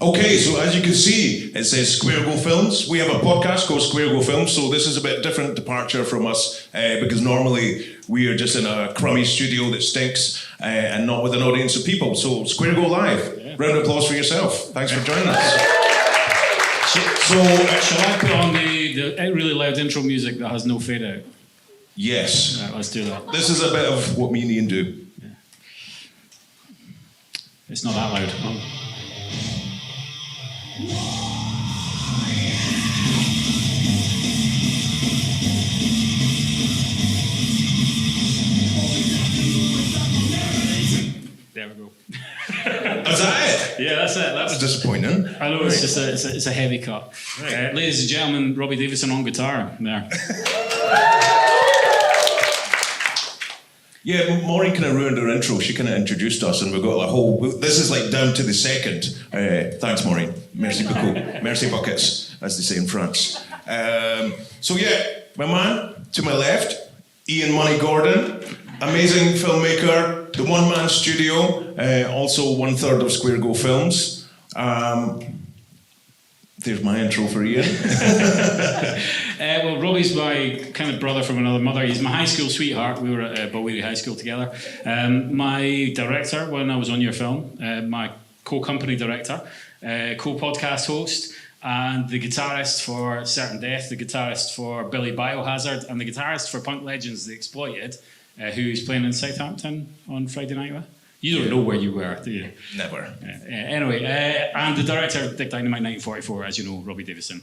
Okay, so as you can see, it says Square Go Films. We have a podcast called Square Go Films, so this is a bit different departure from us because normally we are just in a crummy studio that stinks and not with an audience of people. So Square Go Live. Yeah. Round of applause for yourself. Thanks for joining us. So shall I put on the really loud intro music that has no fade out? Yes. Right, let's do that. This is a bit of what me and Ian do. Yeah. It's not that loud. Oh. There we go. Is that it? Yeah, that's it. That's disappointing. I know, it's just it's a heavy cut. Right. Ladies and gentlemen, Robbie Davison on guitar there. Yeah, Maureen kind of ruined her intro. She kind of introduced us, and we've got a whole. This is like down to the second. Thanks, Maureen. Merci beaucoup. Merci buckets, as they say in France. So yeah, my man to my left, Ian Money Gordon, amazing filmmaker, the one-man studio, also 1/3 of Square Go Films. There's my intro for Ian. Well, Robbie's my kind of brother from another mother. He's my high school sweetheart. We were at Balweary High School together. My director when I was on your film, my co-company director, co-podcast host, and the guitarist for Certain Death, the guitarist for Billy Biohazard, and the guitarist for Punk Legends The Exploited, who's playing in Southampton on Friday night. You don't know where you were, do you? Never. Anyway, and the director of Dick Dynamite 1944, as you know, Robbie Davison.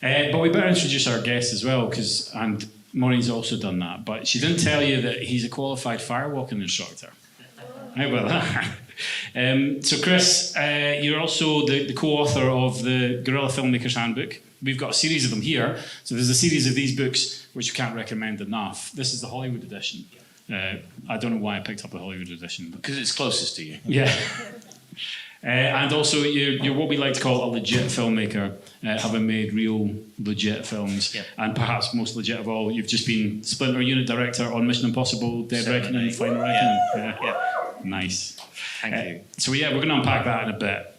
But we better introduce our guest as well, and Maureen's also done that, but she didn't tell you that he's a qualified firewalking instructor. How about that? So Chris, you're also the co-author of the Guerrilla Filmmaker's Handbook. We've got a series of them here. So there's a series of these books which you can't recommend enough. This is the Hollywood edition. I don't know why I picked up the Hollywood edition. Because it's closest to you. Yeah. And also, you're what we like to call a legit filmmaker, having made real legit films. Yep. And perhaps most legit of all, you've just been Splinter Unit Director on Mission Impossible, Dead Reckoning, Final Reckoning. Yeah. Nice. Thank you. So yeah, we're going to unpack that in a bit.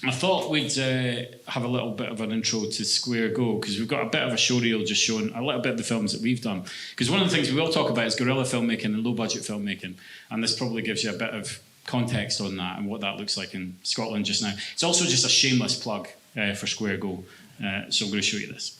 I thought we'd have a little bit of an intro to Square Go, because we've got a bit of a showreel just showing a little bit of the films that we've done. Because one of the things we will talk about is guerrilla filmmaking and low-budget filmmaking, and this probably gives you a bit of context on that and what that looks like in Scotland just now. It's also just a shameless plug for Square Go, so I'm going to show you this.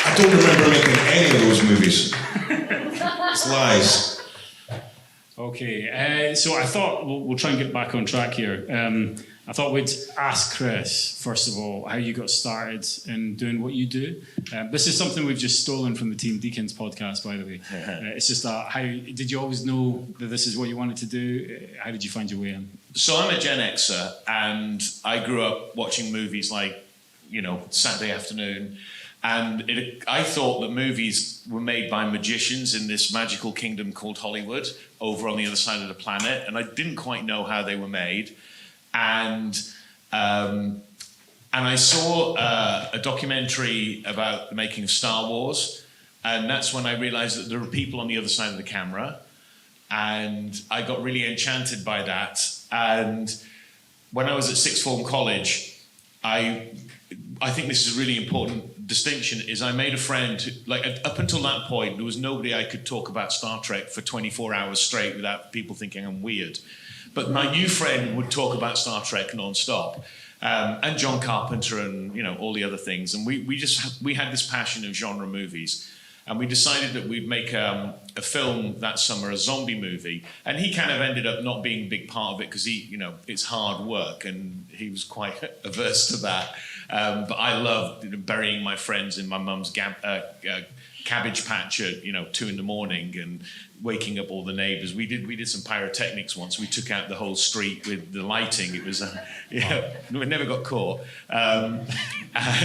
I don't remember making any of those movies. It's lies. Okay, so I thought we'll try and get back on track here. I thought we'd ask Chris, first of all, how you got started in doing what you do. This is something we've just stolen from the Team Deacons podcast, by the way. It's just how did you always know that this is what you wanted to do? How did you find your way in? So I'm a Gen Xer, and I grew up watching movies like, Saturday Afternoon. And I thought that movies were made by magicians in this magical kingdom called Hollywood over on the other side of the planet. And I didn't quite know how they were made. And I saw a documentary about the making of Star Wars. And that's when I realized that there were people on the other side of the camera. And I got really enchanted by that. And when I was at sixth form college, I think this is a really important distinction, is I made a friend who, up until that point, there was nobody I could talk about Star Trek for 24 hours straight without people thinking I'm weird. But my new friend would talk about Star Trek non-stop, and John Carpenter and all the other things. And we had this passion of genre movies, and we decided that we'd make a film that summer, a zombie movie. And he kind of ended up not being a big part of it because it's hard work, and he was quite averse to that. But I loved burying my friends in my mum's cabbage patch at 2 in the morning and waking up all the neighbours. We did some pyrotechnics once. We took out the whole street with the lighting. It was we never got caught,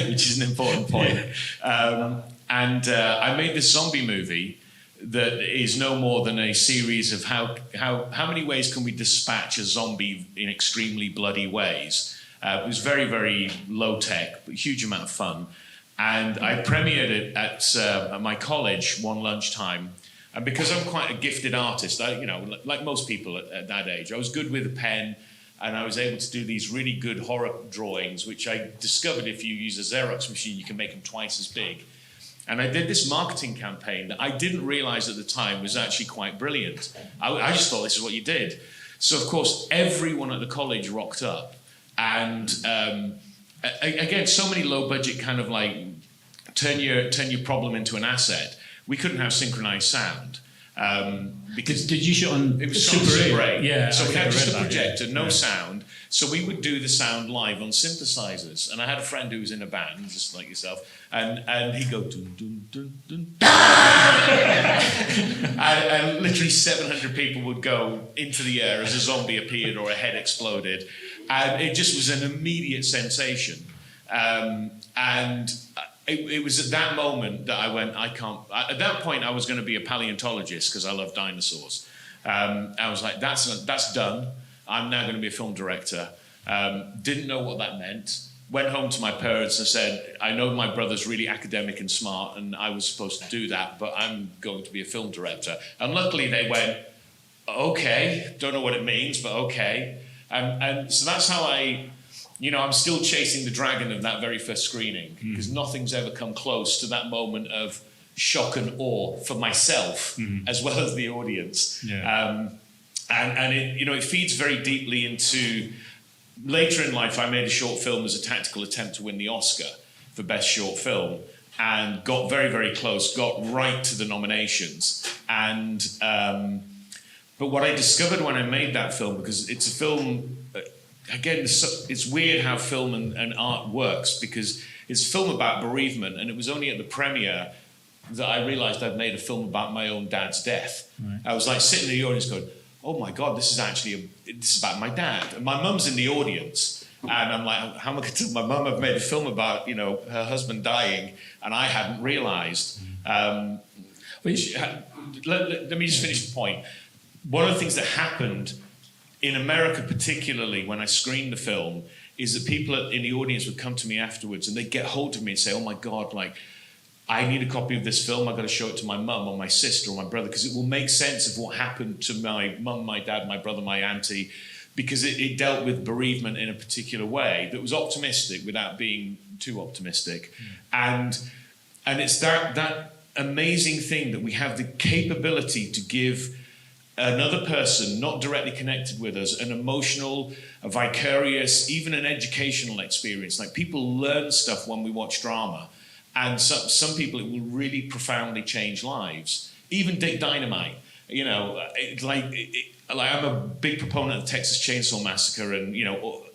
which is an important point. And I made this zombie movie that is no more than a series of how many ways can we dispatch a zombie in extremely bloody ways. It was very, very low tech, but a huge amount of fun. And I premiered it at my college one lunchtime. And because I'm quite a gifted artist, like most people at that age, I was good with a pen, and I was able to do these really good horror drawings, which I discovered if you use a Xerox machine, you can make them twice as big. And I did this marketing campaign that I didn't realize at the time was actually quite brilliant. I just thought this is what you did. So, of course, everyone at the college rocked up. And again, so many low-budget kind of turn your problem into an asset. We couldn't have synchronized sound. Because did you shoot on it was Super 8? Yeah. So we had just a projector, no sound. So we would do the sound live on synthesizers. And I had a friend who was in a band, just like yourself, and he'd go dun dun dun dun. and literally 700 people would go into the air as a zombie appeared or a head exploded, and it just was an immediate sensation. It was at that moment that I went, I can't. At that point, I was going to be a paleontologist because I love dinosaurs. I was like, that's done. I'm now going to be a film director. Didn't know what that meant. Went home to my parents and said, I know my brother's really academic and smart, and I was supposed to do that, but I'm going to be a film director. And luckily, they went, okay, don't know what it means, but okay. And so that's how I'm still chasing the dragon of that very first screening, because nothing's ever come close to that moment of shock and awe for myself as well as the audience. Yeah. And it feeds very deeply into... Later in life, I made a short film as a tactical attempt to win the Oscar for Best Short Film, and got very, very close, got right to the nominations. And but what I discovered when I made that film, because it's a film... Again, it's weird how film and art works, because it's a film about bereavement, and it was only at the premiere that I realised I'd made a film about my own dad's death. Right. I was like sitting in the audience going, oh my God, this is about my dad. And my mum's in the audience, and I'm like, how am I going to tell my mum I've made a film about, her husband dying, and I hadn't realised. Let me just finish the point. One of the things that happened in America, particularly when I screened the film, is that people in the audience would come to me afterwards and they'd get hold of me and say, oh my God, I need a copy of this film. I've got to show it to my mum or my sister or my brother, because it will make sense of what happened to my mum, my dad, my brother, my auntie, because it dealt with bereavement in a particular way that was optimistic without being too optimistic. And it's that amazing thing that we have the capability to give another person not directly connected with us an emotional, a vicarious, even an educational experience. Like, people learn stuff when we watch drama, and some people, it will really profoundly change lives. Even Dick Dynamite, I'm a big proponent of Texas Chainsaw Massacre, and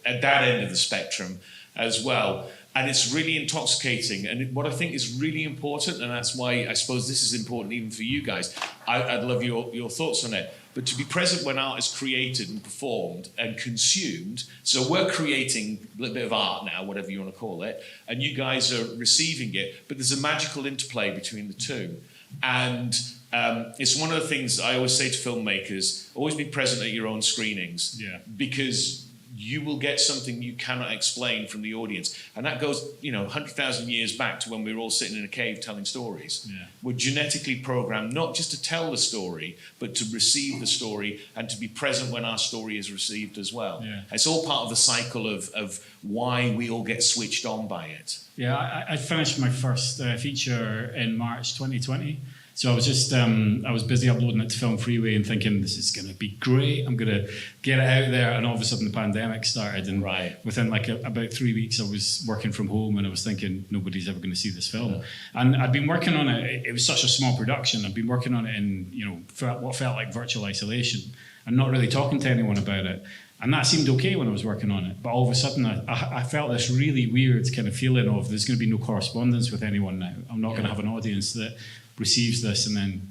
at that end of the spectrum as well. And it's really intoxicating. And what I think is really important, and that's why I suppose this is important even for you guys, I'd love your thoughts on it, but to be present when art is created and performed and consumed. So we're creating a little bit of art now, whatever you want to call it, and you guys are receiving it, but there's a magical interplay between the two. And it's one of the things I always say to filmmakers, always be present at your own screenings, because you will get something you cannot explain from the audience. And that goes, 100,000 years back to when we were all sitting in a cave telling stories. Yeah. We're genetically programmed not just to tell the story, but to receive the story and to be present when our story is received as well. Yeah. It's all part of the cycle of why we all get switched on by it. Yeah, I finished my first feature in March 2020. So I was just, I was busy uploading it to Film Freeway and thinking, this is going to be great. I'm going to get it out there. And all of a sudden the pandemic started. And within about 3 weeks, I was working from home and I was thinking, nobody's ever going to see this film. Yeah. And I'd been working on it. It was such a small production. I'd been working on it in, what felt like virtual isolation and not really talking to anyone about it. And that seemed okay when I was working on it. But all of a sudden, I felt this really weird kind of feeling of there's going to be no correspondence with anyone now. I'm not going to have an audience that receives this and then,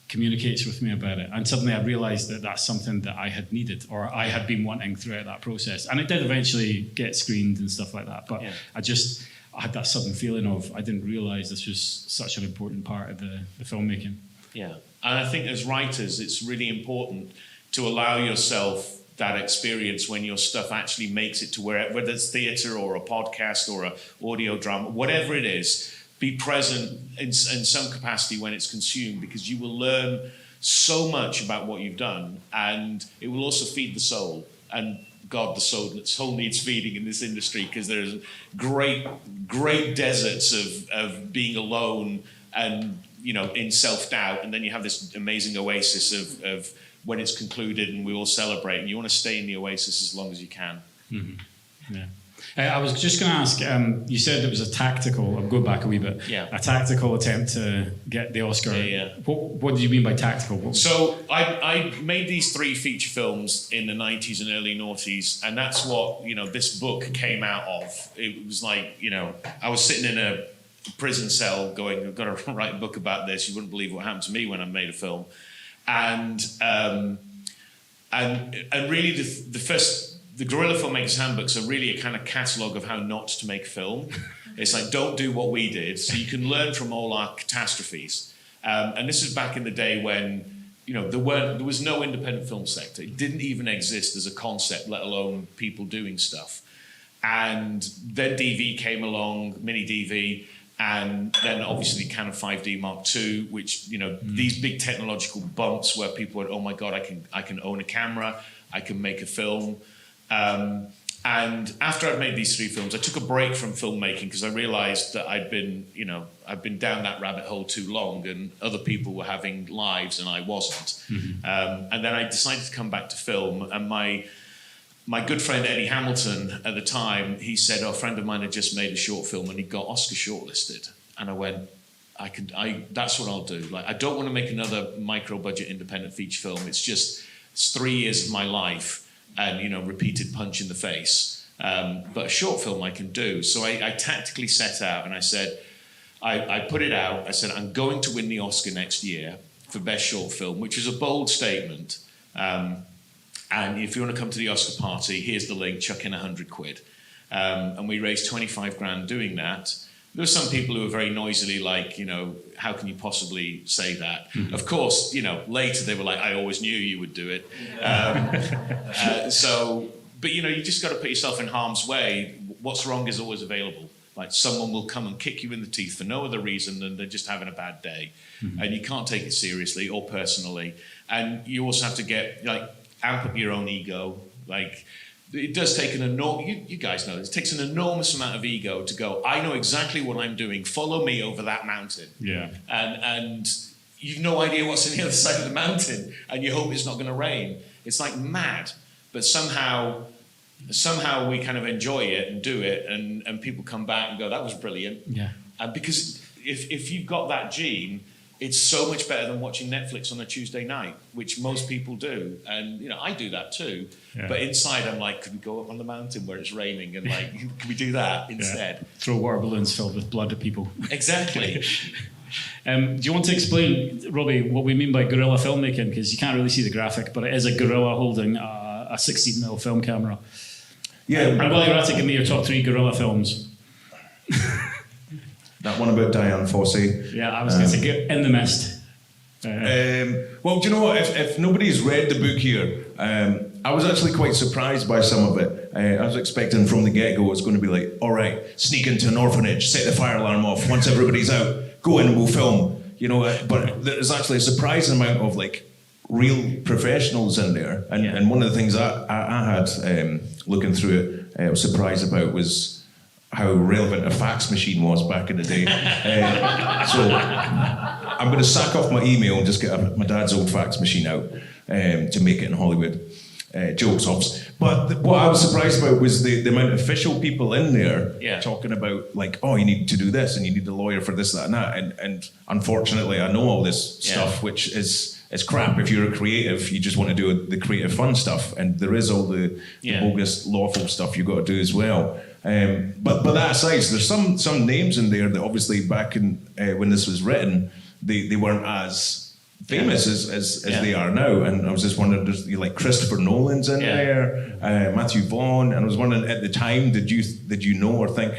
communicates with me about it. And suddenly I realized that that's something that I had needed or I had been wanting throughout that process. And it did eventually get screened and stuff like that. But I had that sudden feeling of I didn't realize this was such an important part of the filmmaking. Yeah. And I think as writers, it's really important to allow yourself that experience when your stuff actually makes it to whether it's theatre or a podcast or an audio drama, whatever it is. Be present in some capacity when it's consumed, because you will learn so much about what you've done, and it will also feed the soul. And God, the soul needs feeding in this industry, because there's great deserts of being alone and in self-doubt, and then you have this amazing oasis of when it's concluded and we all celebrate, and you want to stay in the oasis as long as you can. Mm-hmm. Yeah. I was just going to ask, you said it was a tactical, I'll go back a wee bit, a tactical attempt to get the Oscar. Yeah. What did you mean by tactical? So I made these 3 feature films in the 90s and early noughties, and that's what, this book came out of. It was like, I was sitting in a prison cell going, I've got to write a book about this. You wouldn't believe what happened to me when I made a film. And really the Guerrilla Filmmakers Handbooks are really a kind of catalogue of how not to make film. It's like, don't do what we did, so you can learn from all our catastrophes. And this is back in the day when, there was no independent film sector. It didn't even exist as a concept, let alone people doing stuff. And then DV came along, mini DV, and then obviously Canon 5D Mark II, which, these big technological bumps where people went, oh my God, I can own a camera, I can make a film. And after I'd made these 3 films, I took a break from filmmaking because I realized that I'd been down that rabbit hole too long, and other people were having lives and I wasn't. Mm-hmm. And then I decided to come back to film, and my good friend Eddie Hamilton at the time, he said, a friend of mine had just made a short film and he got Oscar shortlisted. And I went, that's what I'll do. Like, I don't want to make another micro-budget independent feature film. It's 3 years of my life and, repeated punch in the face. But a short film I can do. So I tactically set out and I said, I put it out. I said, I'm going to win the Oscar next year for Best Short Film, which is a bold statement. And if you want to come to the Oscar party, here's the link, chuck in £100. And we raised 25 grand doing that. There were some people who were very noisily like, how can you possibly say that? Mm-hmm. Of course, later they were like, I always knew you would do it. But you just got to put yourself in harm's way. What's wrong is always available. Like, someone will come and kick you in the teeth for no other reason than they're just having a bad day. Mm-hmm. And you can't take it seriously or personally. And you also have to amp up your own ego. Like, it does take an enormous, you guys know this, it takes an enormous amount of ego to go, I know exactly what I'm doing, follow me over that mountain. Yeah. And you've no idea what's on the other side of the mountain, and you hope it's not going to rain. It's like mad, but somehow we kind of enjoy it and do it, and people come back and go, that was brilliant. Yeah. And because if you've got that gene, it's so much better than watching Netflix on a Tuesday night, which most people do. And, I do that too. Yeah. But inside, I'm like, could we go up on the mountain where it's raining and like, can we do that instead? Throw water balloons filled with blood at people. Exactly. Do you want to explain, Robbie, what we mean by guerrilla filmmaking? Because you can't really see the graphic, but it is a gorilla holding a 16mm film camera. Yeah. And while you're at it, give me your top 3 guerrilla films. That one about Diane Fossey. Yeah, I was going to say get In the Mist. Well, do you know what? If nobody's read the book here, I was actually quite surprised by some of it. I was expecting from the get-go it's going to be like, all right, sneak into an orphanage, set the fire alarm off. Once everybody's out, go in and we'll film. But there's actually a surprising amount of like real professionals in there. And one of the things I had looking through it, I was surprised about was how relevant a fax machine was back in the day. So I'm going to sack off my email and just get my dad's old fax machine out to make it in Hollywood. Jokes, obviously. But what I was surprised about was the amount of official people in there talking about like, oh, you need to do this and you need a lawyer for this, that, and that. And unfortunately, I know all this stuff, which is crap. If you're a creative, you just want to do the creative fun stuff. And there is all the bogus lawful stuff you've got to do as well. But that aside, so there's some names in there that obviously back in when this was written, they weren't as famous as they are now. And I was just wondering, there's like Christopher Nolan's in there, Matthew Vaughn, and I was wondering at the time, did you know or think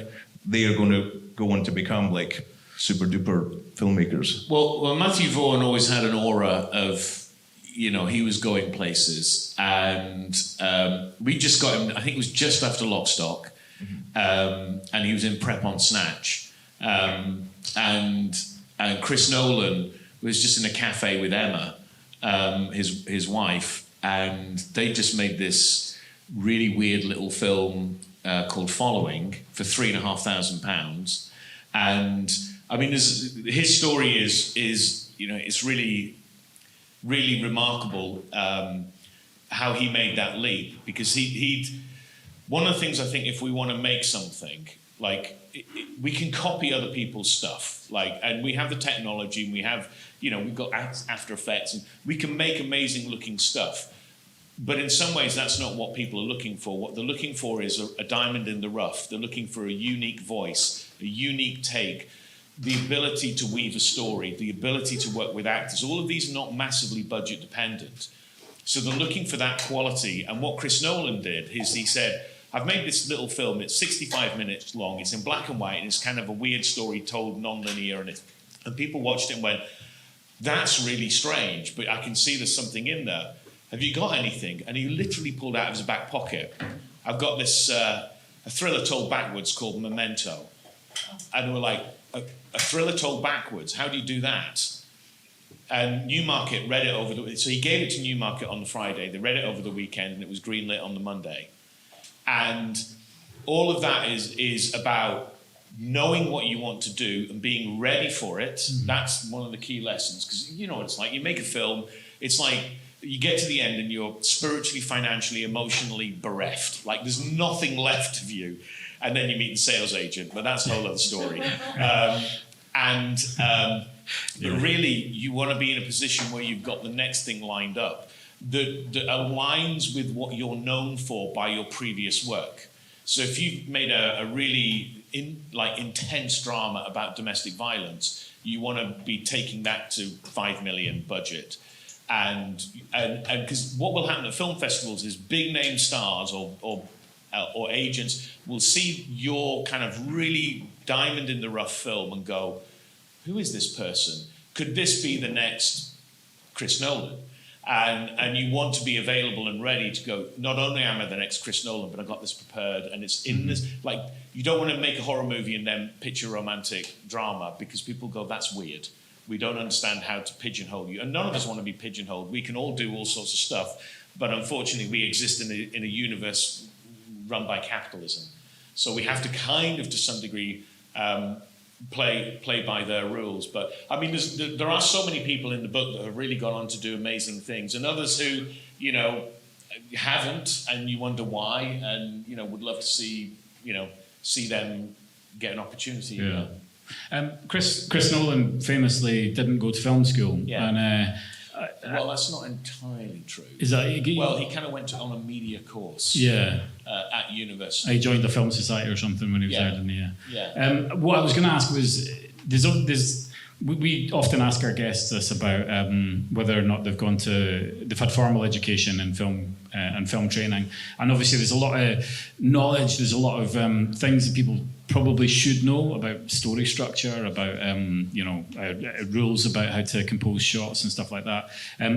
they are going to go on to become like super duper filmmakers? Well, Matthew Vaughn always had an aura of, he was going places, and we just got him. I think it was just after Lock, Stock. And he was in Prep on Snatch, and Chris Nolan was just in a cafe with Emma, his wife, and they just made this really weird little film called Following for £3,500. And I mean, his story is it's really, really remarkable how he made that leap, because he'd. One of the things I think, if we want to make something, like we can copy other people's stuff, and we have the technology, and we have, we've got After Effects, and we can make amazing looking stuff. But in some ways, that's not what people are looking for. What they're looking for is a diamond in the rough. They're looking for a unique voice, a unique take, the ability to weave a story, the ability to work with actors. All of these are not massively budget dependent. So they're looking for that quality. And what Chris Nolan did is he said, I've made this little film, it's 65 minutes long, it's in black and white, and it's kind of a weird story told non-linear, and people watched it and went, that's really strange, but I can see there's something in there. Have you got anything? And he literally pulled out of his back pocket, I've got this, a thriller told backwards called Memento. And we're like, a thriller told backwards, how do you do that? And Newmarket read it so he gave it to Newmarket on the Friday, they read it over the weekend, and it was greenlit on the Monday. And all of that is about knowing what you want to do and being ready for it. Mm-hmm. That's one of the key lessons, because you know what it's like. You make a film, it's like you get to the end and you're spiritually, financially, emotionally bereft. Like there's nothing left of you. And then you meet the sales agent, but that's a whole other story. But really, you want to be in a position where you've got the next thing lined up that aligns with what you're known for by your previous work. So if you've made a really intense drama about domestic violence, you want to be taking that to 5 million budget. And because what will happen at film festivals is big name stars or agents will see your kind of really diamond in the rough film and go, who is this person? Could this be the next Chris Nolan? And you want to be available and ready to go, not only am I the next Chris Nolan, but I've got this prepared, and it's in this, like, you don't want to make a horror movie and then pitch a romantic drama, because people go, that's weird. We don't understand how to pigeonhole you. And none of us want to be pigeonholed. We can all do all sorts of stuff, but unfortunately we exist in a universe run by capitalism. So we have to kind of, to some degree, play by their rules. But I mean, there are so many people in the book that have really gone on to do amazing things, and others who, haven't, and you wonder why, and would love to see them get an opportunity. Yeah. Chris Nolan famously didn't go to film school. Yeah. And, well, that's not entirely true. is that Well, he kind of went on a media course. Yeah. At university. He joined the Film Society or something when he was Yeah. there, didn't he? Yeah. What I was going to ask was, we often ask our guests this about whether or not they've had formal education in film and film training, and obviously there's a lot of knowledge, there's a lot of things that people probably should know about story structure, about rules about how to compose shots and stuff like that.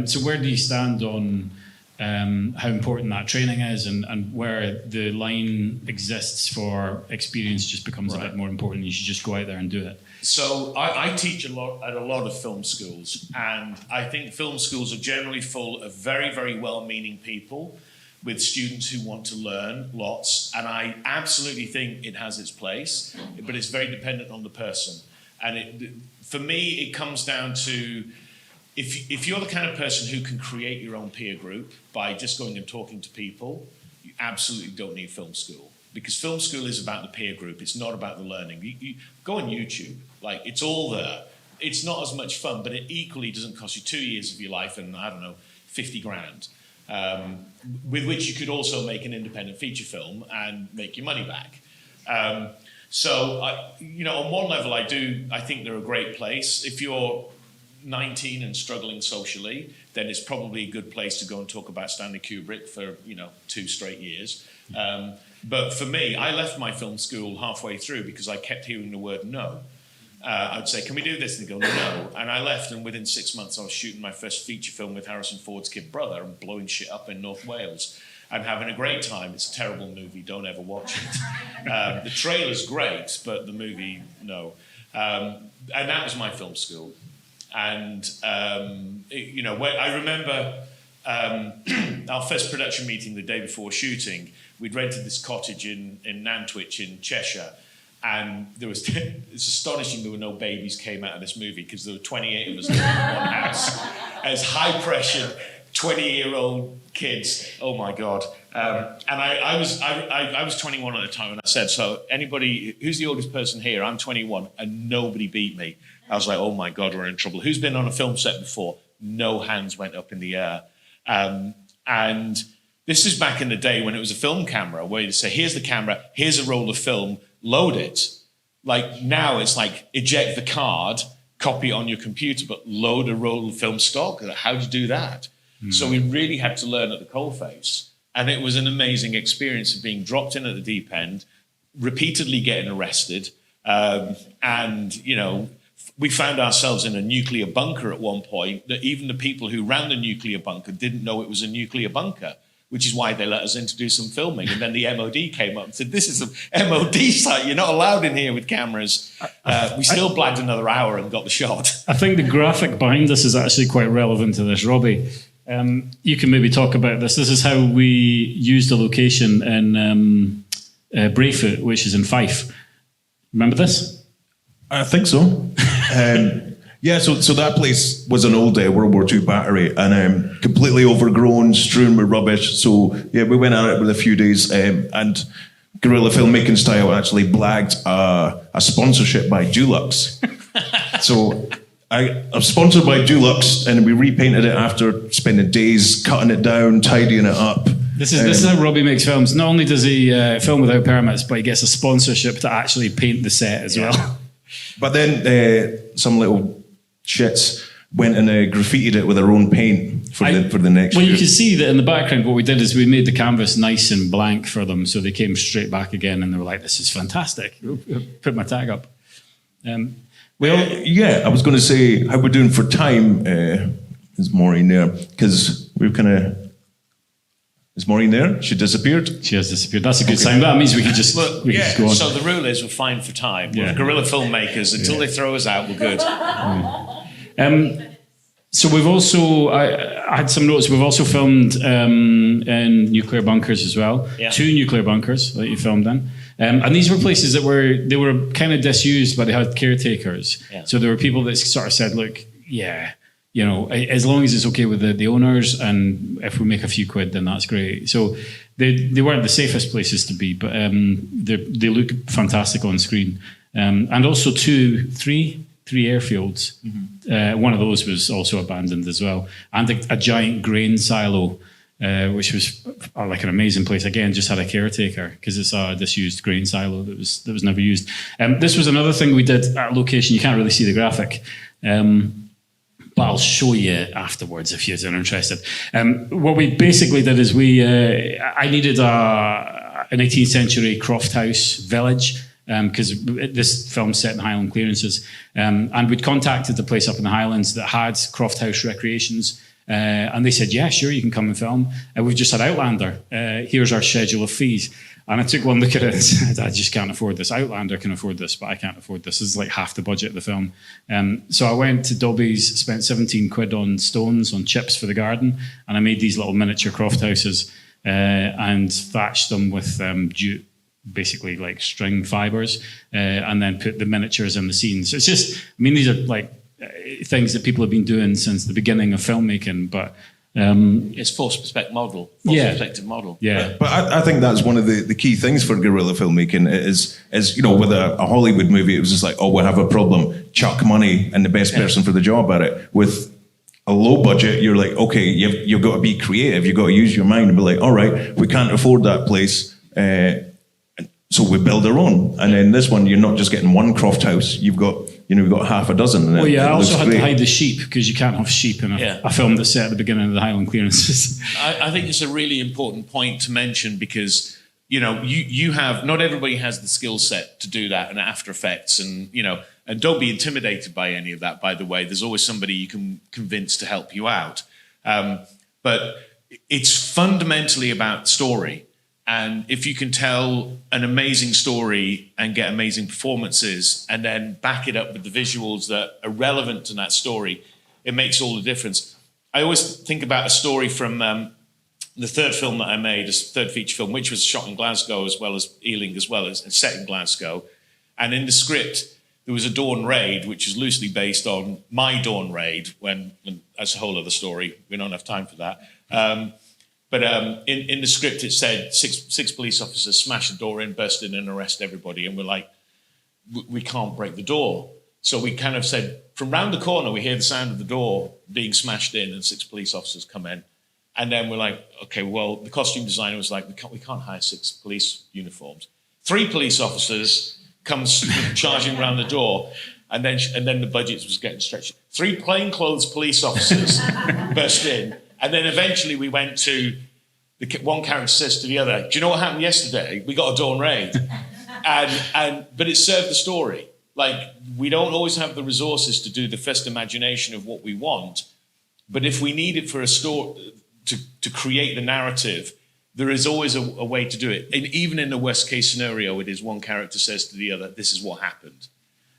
So where do you stand on how important that training is, and where the line exists for experience just becomes a bit more important? You should just go out there and do it. So I teach at a lot of film schools, and I think film schools are generally full of very, very well-meaning people with students who want to learn lots, and I absolutely think it has its place, but it's very dependent on the person. And for me, it comes down to if you're the kind of person who can create your own peer group by just going and talking to people, you absolutely don't need film school. Because film school is about the peer group. It's not about the learning. You go on YouTube. Like, it's all there. It's not as much fun, but it equally doesn't cost you 2 years of your life and, I don't know, 50 grand, with which you could also make an independent feature film and make your money back. So, on one level, I think they're a great place. If you're 19 and struggling socially, then it's probably a good place to go and talk about Stanley Kubrick for, 2 straight years. But for me, I left my film school halfway through because I kept hearing the word no. I'd say, can we do this? And they'd go, no. And I left, and within 6 months, I was shooting my first feature film with Harrison Ford's kid brother and blowing shit up in North Wales. I'm having a great time. It's a terrible movie. Don't ever watch it. The trailer's great, but the movie, no. And that was my film school. And, I remember our first production meeting the day before shooting. We'd rented this cottage in Nantwich in Cheshire, and it's astonishing there were no babies came out of this movie because there were 28 of us living in one house as high-pressure 20-year-old kids. Oh my God! And I was 21 at the time, and I said, "So anybody who's the oldest person here? I'm 21, and nobody beat me." I was like, "Oh my God, we're in trouble." Who's been on a film set before? No hands went up in the air, and this is back in the day when it was a film camera, where you'd say, here's the camera, here's a roll of film, load it. Like now it's like eject the card, copy it on your computer, but load a roll of film stock. How do you do that? So we really had to learn at the coalface. And it was an amazing experience of being dropped in at the deep end, repeatedly getting arrested. We found ourselves in a nuclear bunker at one point that even the people who ran the nuclear bunker didn't know it was a nuclear bunker, which is why they let us in to do some filming. And then the MOD came up and said, this is a MOD site. You're not allowed in here with cameras. We still blagged another hour and got the shot. I think the graphic behind this is actually quite relevant to this, Robbie. You can maybe talk about this. This is how we used a location in Brayfoot, which is in Fife. Remember this? I think so. So that place was an old World War II battery and completely overgrown, strewn with rubbish. So, we went at it with a few days and Guerrilla Filmmaking style actually blagged a sponsorship by Dulux. So I'm sponsored by Dulux, and we repainted it after spending days cutting it down, tidying it up. This is how Robbie makes films. Not only does he film without permits, but he gets a sponsorship to actually paint the set as well. But then some little shits went and graffitied it with their own paint for the next Well, shoot. you can see that in the background, what we did is we made the canvas nice and blank for them, so they came straight back again, and they were like, this is fantastic. Put my tag up. I was going to say how we're doing for time. Is Maureen there? Because we've kind of... Is Maureen there? She disappeared? She has disappeared. That's a good sign. That means we could just, go on. So the rule is we're fine for time. We're guerrilla filmmakers. Until they throw us out, we're good. So we've also... I had some notes. We've also filmed in nuclear bunkers as well. Yeah. 2 nuclear bunkers that you filmed in. And these were places that were kind of disused, but they had caretakers. Yeah. So there were people that sort of said, look, as long as it's okay with the owners, and if we make a few quid, then that's great. So they weren't the safest places to be, but they look fantastic on screen. and also three airfields. One of those was also abandoned as well, and a giant grain silo, which was like an amazing place. Again, just had a caretaker because it's a disused grain silo that was never used. This was another thing we did at a location. You can't really see the graphic. But I'll show you afterwards if you're interested. What we basically did is I needed an 18th century croft house village because this film's set in Highland clearances. And we'd contacted the place up in the Highlands that had croft house recreations. And they said, yeah, sure, you can come and film. And we've just had Outlander. Here's our schedule of fees. And I took one look at it and said, I just can't afford this. Outlander can afford this, but I can't afford this. This is like half the budget of the film. So I went to Dobby's, spent 17 quid on stones, on chips for the garden, and I made these little miniature croft houses and thatched them with jute, basically like string fibres, and then put the miniatures in the scenes. So it's just, I mean, these are like things that people have been doing since the beginning of filmmaking, but it's forced perspective model. Perspective model. Yeah. But I think that's one of the key things for guerrilla filmmaking is with a Hollywood movie, it was just like, oh, we have a problem, chuck money and the best person for the job at it. With a low budget, you're like, okay, you've got to be creative. You've got to use your mind and be like, all right, we can't afford that place. So we build our own. And then this one, you're not just getting one croft house. You've got half a dozen. And I also had to hide the sheep because you can't have sheep in a film that's set at the beginning of the Highland clearances. I think it's a really important point to mention because, you have, not everybody has the skill set to do that and After Effects and don't be intimidated by any of that, by the way. There's always somebody you can convince to help you out. But it's fundamentally about story. And if you can tell an amazing story and get amazing performances and then back it up with the visuals that are relevant to that story, it makes all the difference. I always think about a story from the third film that I made, a third feature film, which was shot in Glasgow as well as Ealing, as well as set in Glasgow. And in the script, there was a dawn raid, which is loosely based on my dawn raid, when that's a whole other story. We don't have time for that. But in the script, it said six police officers smash the door in, burst in and arrest everybody. And we're like, we can't break the door. So we kind of said, from round the corner, we hear the sound of the door being smashed in and 6 police officers come in. And then we're like, okay, well, the costume designer was like, we can't hire 6 police uniforms. 3 police officers come charging around the door. And then the budget was getting stretched. 3 plainclothes police officers burst in. And then eventually we went to, one character says to the other, do you know what happened yesterday? We got a dawn raid. But it served the story. Like, we don't always have the resources to do the first imagination of what we want. But if we need it for a story, to create the narrative, there is always a way to do it. And even in the worst case scenario, it is one character says to the other, this is what happened.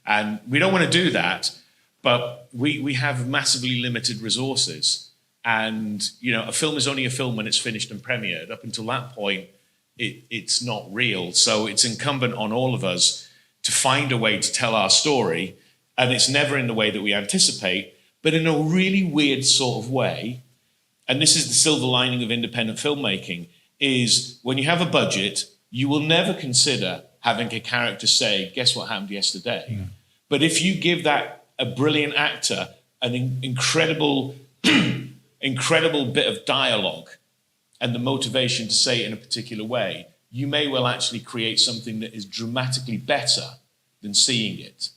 And we don't want to do that, but we have massively limited resources. And, a film is only a film when it's finished and premiered. Up until that point, it's not real. So it's incumbent on all of us to find a way to tell our story. And it's never in the way that we anticipate, but in a really weird sort of way. And this is the silver lining of independent filmmaking, is when you have a budget, you will never consider having a character say, guess what happened yesterday? Yeah. But if you give that a brilliant actor an incredible bit of dialogue and the motivation to say it in a particular way, you may well actually create something that is dramatically better than seeing it.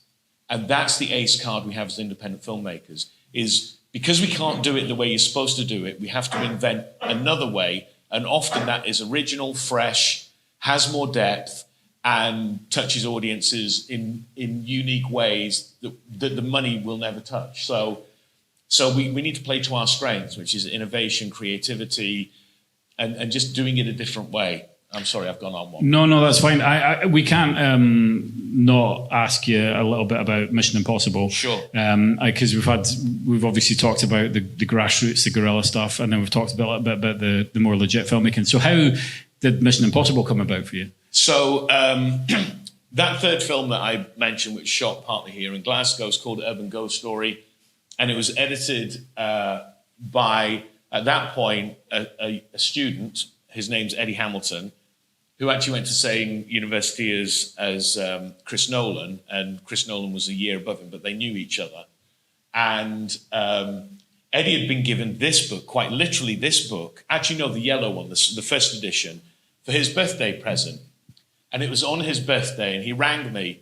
And that's the ace card we have as independent filmmakers, is because we can't do it the way you're supposed to do it, we have to invent another way. And often that is original, fresh, has more depth, and touches audiences in unique ways that the money will never touch. So we need to play to our strengths, which is innovation, creativity, and just doing it a different way. I'm sorry, I've gone on one. No, that's fine. We can't not ask you a little bit about Mission Impossible. Sure. Because we've obviously talked about the grassroots, the guerrilla stuff, and then we've talked a little bit about the more legit filmmaking. So how did Mission Impossible come about for you? So that third film that I mentioned, which shot partly here in Glasgow, is called Urban Ghost Story. And it was edited by, at that point, a student. His name's Eddie Hamilton. who actually went to the same university as Chris Nolan, and Chris Nolan was a year above him, but they knew each other. And Eddie had been given this book, quite literally this book, actually no, the yellow one, the first edition, for his birthday present. And it was on his birthday, and he rang me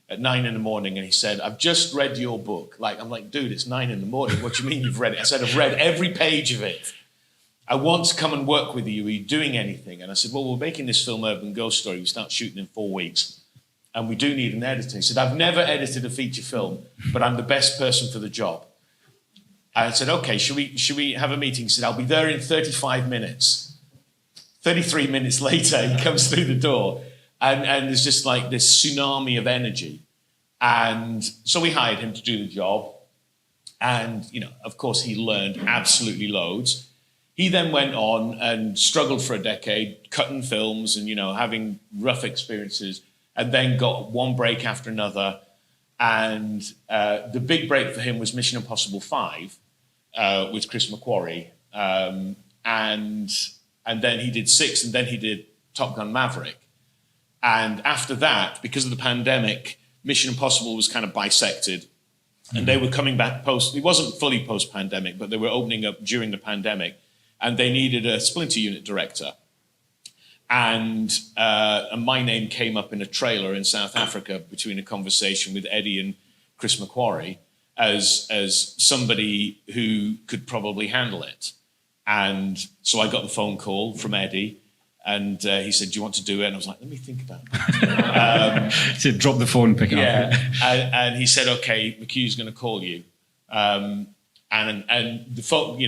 at 9 a.m, and he said, "I've just read your book." I'm like, "Dude, it's 9 a.m. What do you mean you've read it?" I said, "I've read every page of it. I want to come and work with you. Are you doing anything?" And I said, "Well, we're making this film Urban Ghost Story. We start shooting in 4 weeks. And we do need an editor." He said, "I've never edited a feature film, but I'm the best person for the job." I said, "Okay, should we have a meeting?" He said, "I'll be there in 35 minutes. 33 minutes later, he comes through the door. And there's just like this tsunami of energy. And so we hired him to do the job. And, of course, he learned absolutely loads. He then went on and struggled for a decade, cutting films and, having rough experiences, and then got one break after another. And the big break for him was Mission Impossible 5 with Chris McQuarrie. And then he did 6, and then he did Top Gun Maverick. And after that, because of the pandemic, Mission Impossible was kind of bisected. And they were coming back it wasn't fully post-pandemic, but they were opening up during the pandemic. And they needed a splinter unit director. And my name came up in a trailer in South Africa between a conversation with Eddie and Chris McQuarrie as somebody who could probably handle it. And so I got the phone call from Eddie, and he said, "Do you want to do it?" And I was like, "Let me think about it." He said, "Drop the phone, pick it up." And he said, "Okay, McHugh's going to call you." And the phone,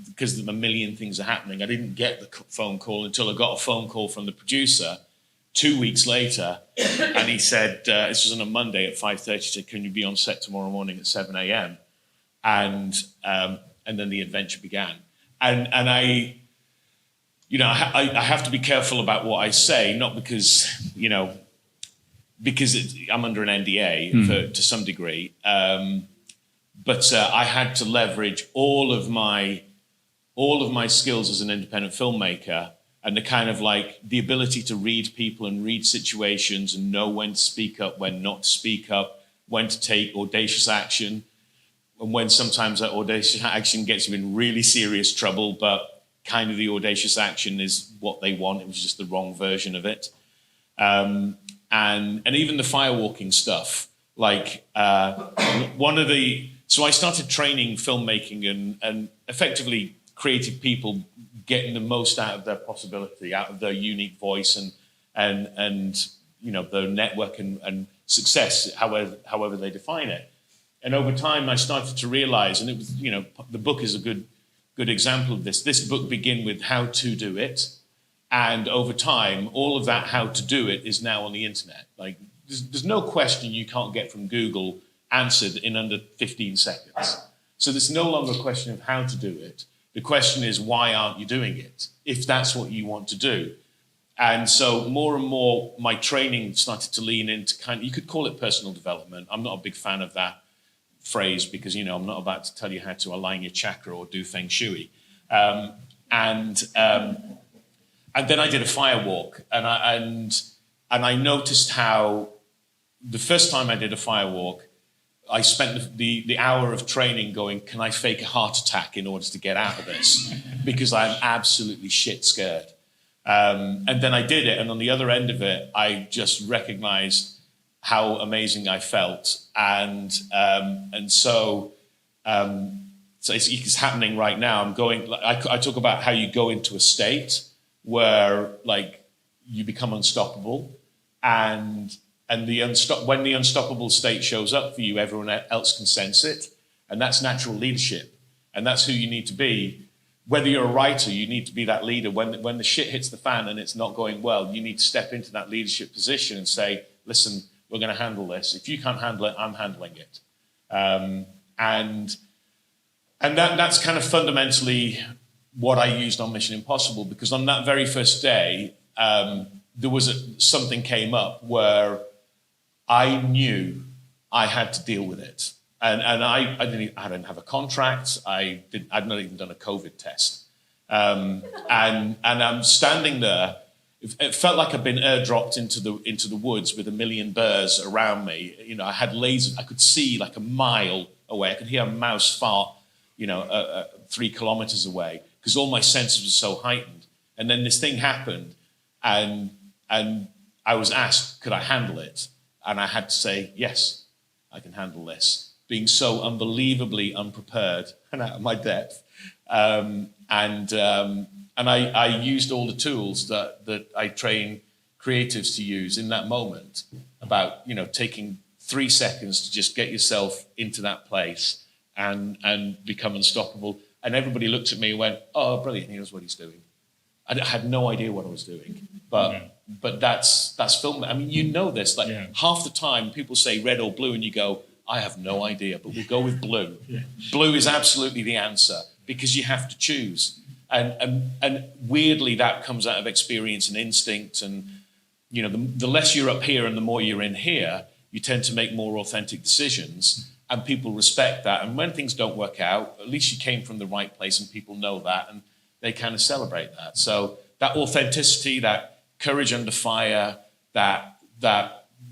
because a million things are happening, I didn't get the phone call until I got a phone call from the producer 2 weeks later, and he said, this was on a Monday at 5:30, he said, "Can you be on set tomorrow morning at 7 a.m.? And then the adventure began. And I have to be careful about what I say, not because, I'm under an NDA to some degree, but I had to leverage all of my skills as an independent filmmaker, and the ability to read people and read situations and know when to speak up, when not to speak up, when to take audacious action, and when sometimes that audacious action gets you in really serious trouble, but kind of the audacious action is what they want. It was just the wrong version of it. And even the firewalking stuff, so I started training filmmaking and effectively creative people getting the most out of their possibility, out of their unique voice and their network and success, however they define it. And over time, I started to realize, and it was, the book is a good example of this. This book began with how to do it. And over time, all of that how to do it is now on the internet. There's no question you can't get from Google answered in under 15 seconds. So there's no longer a question of how to do it. The question is, why aren't you doing it, if that's what you want to do? And so more and more, my training started to lean into you could call it personal development. I'm not a big fan of that phrase because, I'm not about to tell you how to align your chakra or do feng shui. And then I did a firewalk, and I noticed how the first time I did a firewalk, I spent the hour of training going, can I fake a heart attack in order to get out of this? Because I'm absolutely shit scared. And then I did it, and on the other end of it, I just recognized how amazing I felt. And so it's happening right now. I'm going, I talk about how you go into a state where you become unstoppable, and when the unstoppable state shows up for you, everyone else can sense it. And that's natural leadership. And that's who you need to be. Whether you're a writer, you need to be that leader. When the shit hits the fan and it's not going well, you need to step into that leadership position and say, listen, we're going to handle this. If you can't handle it, I'm handling it. And that's kind of fundamentally what I used on Mission Impossible, because on that very first day, there was something came up where I knew I had to deal with it. And I didn't have a contract. I'd not even done a COVID test. And I'm standing there it felt like I'd been airdropped into the woods with a million birds around me. You know, I had lasers. I could see like a mile away. I could hear a mouse fart, 3 kilometers away, because all my senses were so heightened. And then this thing happened, and I was asked, could I handle it? And I had to say, yes, I can handle this. Being so unbelievably unprepared and out of my depth. And I used all the tools that I train creatives to use in that moment, about, taking 3 seconds to just get yourself into that place and become unstoppable. And everybody looked at me and went, oh, brilliant, he knows what he's doing. I had no idea what I was doing, but that's film. I mean, this, half the time people say red or blue and you go, I have no idea, but we'll go with blue. Yeah. Blue is absolutely the answer, because you have to choose. And weirdly, that comes out of experience and instinct. And, the less you're up here and the more you're in here, you tend to make more authentic decisions, and people respect that. And when things don't work out, at least you came from the right place, and people know that, and they kind of celebrate that. So that authenticity, that courage under fire, that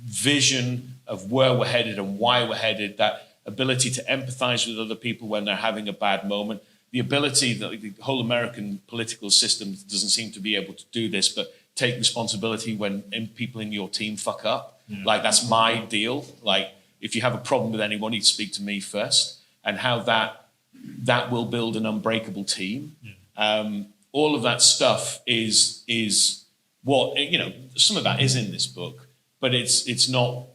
vision of where we're headed and why we're headed, that ability to empathize with other people when they're having a bad moment, the ability that the whole American political system doesn't seem to be able to do this, but take responsibility when people in your team fuck up. Yeah. Like, that's my deal. Like, if you have a problem with anyone, you speak to me first, and how that will build an unbreakable team. Yeah. All of that stuff is what, some of that is in this book, but it's not,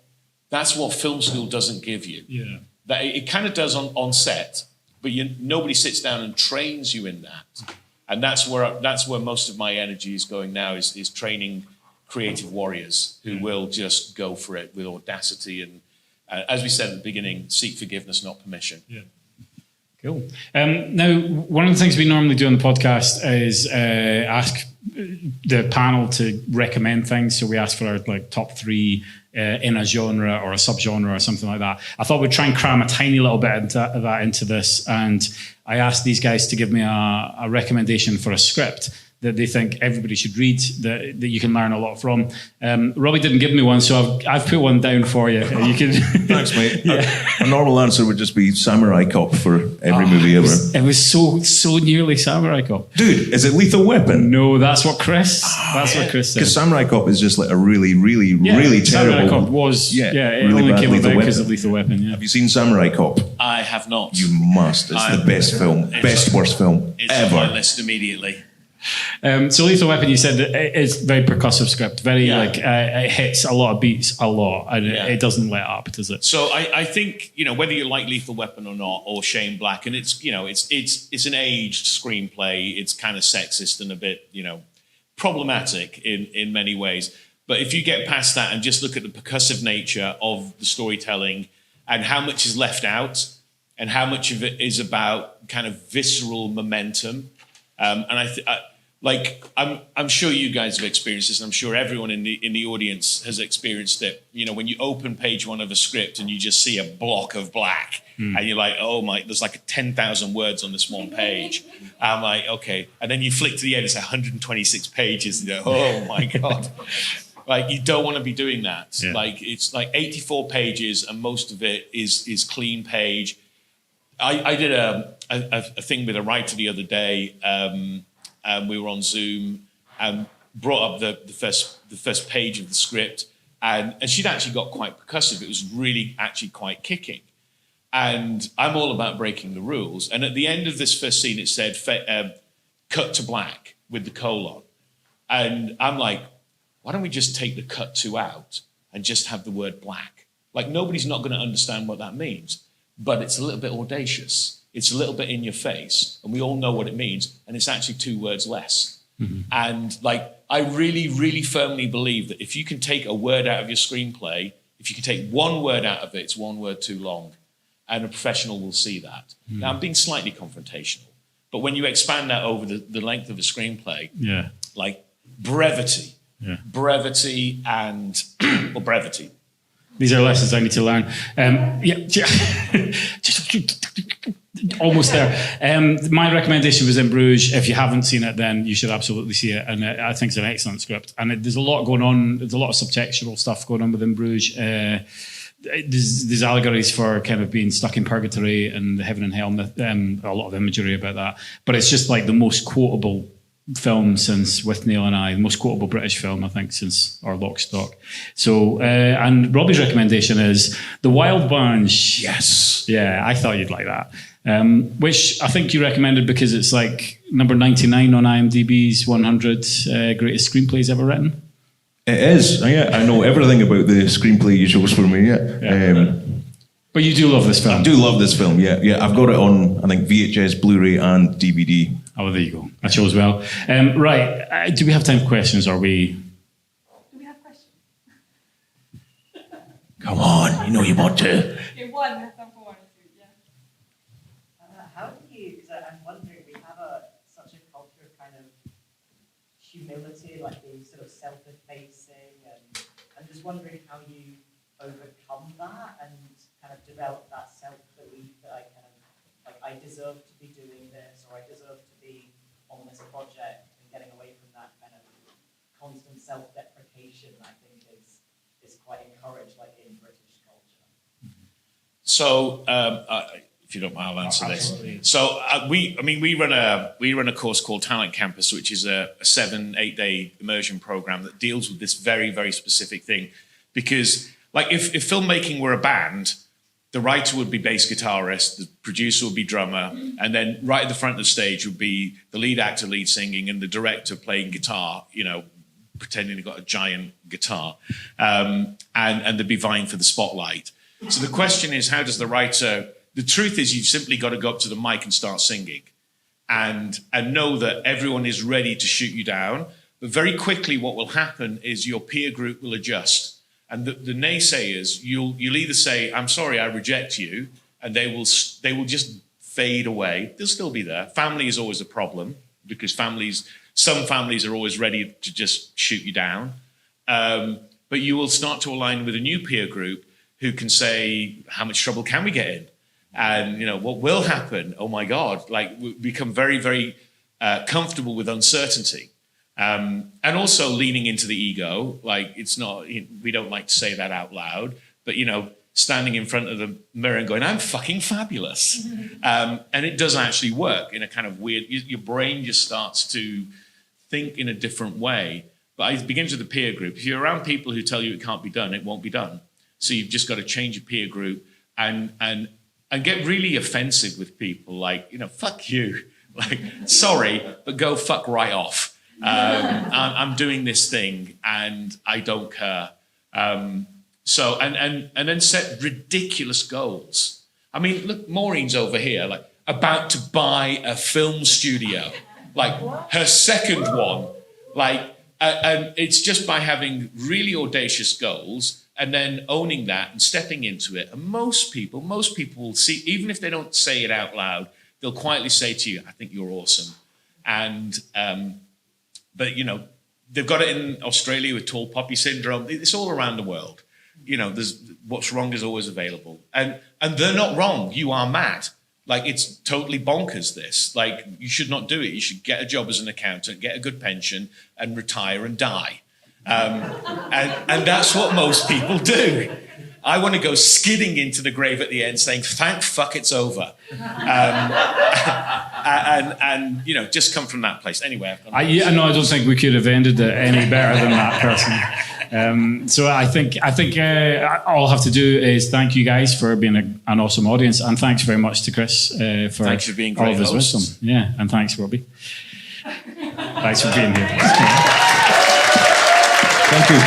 that's what film school doesn't give you. Yeah. That it kind of does on set, but nobody sits down and trains you in that. And that's where most of my energy is going now, is training creative warriors who will just go for it with audacity and, as we said at the beginning, seek forgiveness, not permission. Yeah. Cool. Now, one of the things we normally do on the podcast is ask the panel to recommend things. So we ask for our top 3 in a genre or a subgenre or something like that. I thought we'd try and cram a tiny little bit of that into this, and I asked these guys to give me a recommendation for a script that they think everybody should read, that you can learn a lot from. Robbie didn't give me one, so I've put one down for you. You can. Thanks, mate. Yeah. A normal answer would just be Samurai Cop for every movie ever. It was so nearly Samurai Cop. Dude, is it Lethal Weapon? No, that's what Chris said. Because Samurai Cop is just like a really, really, really terrible. Samurai Cop was, it really only came about because of Lethal Weapon. Yeah. Have you seen Samurai Cop? I have not. You must. It's the best film, worst film it's ever. On my list immediately. So Lethal Weapon, you said it's very percussive script, very it hits a lot of beats a lot, and it doesn't let up, does it? So I think whether you like Lethal Weapon or not, or Shane Black, and it's an aged screenplay. It's kind of sexist and a bit problematic in many ways. But if you get past that and just look at the percussive nature of the storytelling and how much is left out and how much of it is about kind of visceral momentum, and I'm sure you guys have experienced this, and I'm sure everyone in the audience has experienced it. When you open page 1 of a script and you just see a block of black, and you're like, oh my, there's like 10,000 words on this one page. I'm like, okay. And then you flick to the end, it's 126 pages. And you're like, oh my God. Like, you don't want to be doing that. Yeah. Like, it's like 84 pages, and most of it is clean page. I did a thing with a writer the other day. We were on Zoom and brought up the first page of the script, and she'd actually got quite percussive. It was really actually quite kicking. And I'm all about breaking the rules. And at the end of this first scene, it said, cut to black with the colon. And I'm like, why don't we just take the cut to out and just have the word black? Like, nobody's not going to understand what that means. But it's a little bit audacious. It's a little bit in your face, and we all know what it means, and it's actually 2 words less. Mm-hmm. And I really, really firmly believe that if you can take a word out of your screenplay, if you can take 1 word out of it, it's 1 word too long, and a professional will see that. Mm-hmm. Now, I'm being slightly confrontational, but when you expand that over the length of a screenplay, brevity, and or brevity. These are lessons I need to learn. almost there. My recommendation was In Bruges. If you haven't seen it, then you should absolutely see it. And I think it's an excellent script. And there's a lot going on. There's a lot of subtextual stuff going on within Bruges. There's allegories for kind of being stuck in purgatory and heaven and hell, a lot of imagery about that. But it's just like the most quotable film since With Neil and I, the most quotable British film, I think, since our Lock Stock. So, and Robbie's recommendation is The Wild Bunch. Yes. Yeah, I thought you'd like that. Which I think you recommended because it's like number 99 on IMDb's 100 greatest screenplays ever written. It is. Yeah, I know everything about the screenplay you chose for me. Yeah. But you do love this film. I do love this film. Yeah. I've got it on, I think, VHS, Blu-ray, and DVD. Oh, there you go. That shows well. Right. Do we have time for questions? Or we? Do we have questions? Come on, you know you want to. Okay, one. Have time for one or two. Yeah. How do you? Because I'm wondering, we have such a culture of kind of humility, like being sort of self-effacing, and I'm just wondering how you overcome that and kind of develop that self-belief that I kind of like I deserve to be doing this, or I deserve to be on this project, and getting away from that kind of constant self-deprecation. I think is quite encouraged, like in British culture. So, if you don't mind, I'll answer this. So, we run a course called Talent Campus, which is a 7-8 day immersion program that deals with this very, very specific thing. Because, like, if filmmaking were a band, the writer would be bass guitarist, the producer would be drummer, and then right at the front of the stage would be the lead actor lead singing and the director playing guitar, pretending they've got a giant guitar, and they'd be vying for the spotlight. So the question is, how does the writer... The truth is, you've simply got to go up to the mic and start singing and know that everyone is ready to shoot you down. But very quickly, what will happen is your peer group will adjust. And the naysayers, you'll either say, I'm sorry, I reject you, and they will just fade away. They'll still be there. Family is always a problem because some families are always ready to just shoot you down. But you will start to align with a new peer group who can say, how much trouble can we get in? And, what will happen? Oh, my God. Like, we become very, very comfortable with uncertainty. And also leaning into the ego. Like, it's not, we don't like to say that out loud, but, standing in front of the mirror and going, I'm fucking fabulous. And it does actually work in a kind of weird, your brain just starts to think in a different way. But it begins with the peer group. If you're around people who tell you it can't be done, it won't be done. So you've just got to change your peer group and get really offensive with people, like, fuck you. Like, sorry, but go fuck right off. I'm doing this thing and I don't care. So then set ridiculous goals. I mean, look, Maureen's over here, like, about to buy a film studio, like her second one, like, and it's just by having really audacious goals and then owning that and stepping into it. And most people will see, even if they don't say it out loud, they'll quietly say to you, I think you're awesome. And, but, they've got it in Australia with tall poppy syndrome. It's all around the world. There's what's wrong is always available. And they're not wrong. You are mad. Like, it's totally bonkers, this. Like, you should not do it. You should get a job as an accountant, get a good pension, and retire and die. And that's what most people do. I want to go skidding into the grave at the end saying, thank fuck it's over. And just come from that place. Anyway, I don't think we could have ended it any better than that person. So I think all I have to do is thank you guys for being an awesome audience, and thanks very much to Chris for thanks for being all great of his hosts. wisdom. Yeah, and thanks, Robbie. Thanks for being here. Thank you.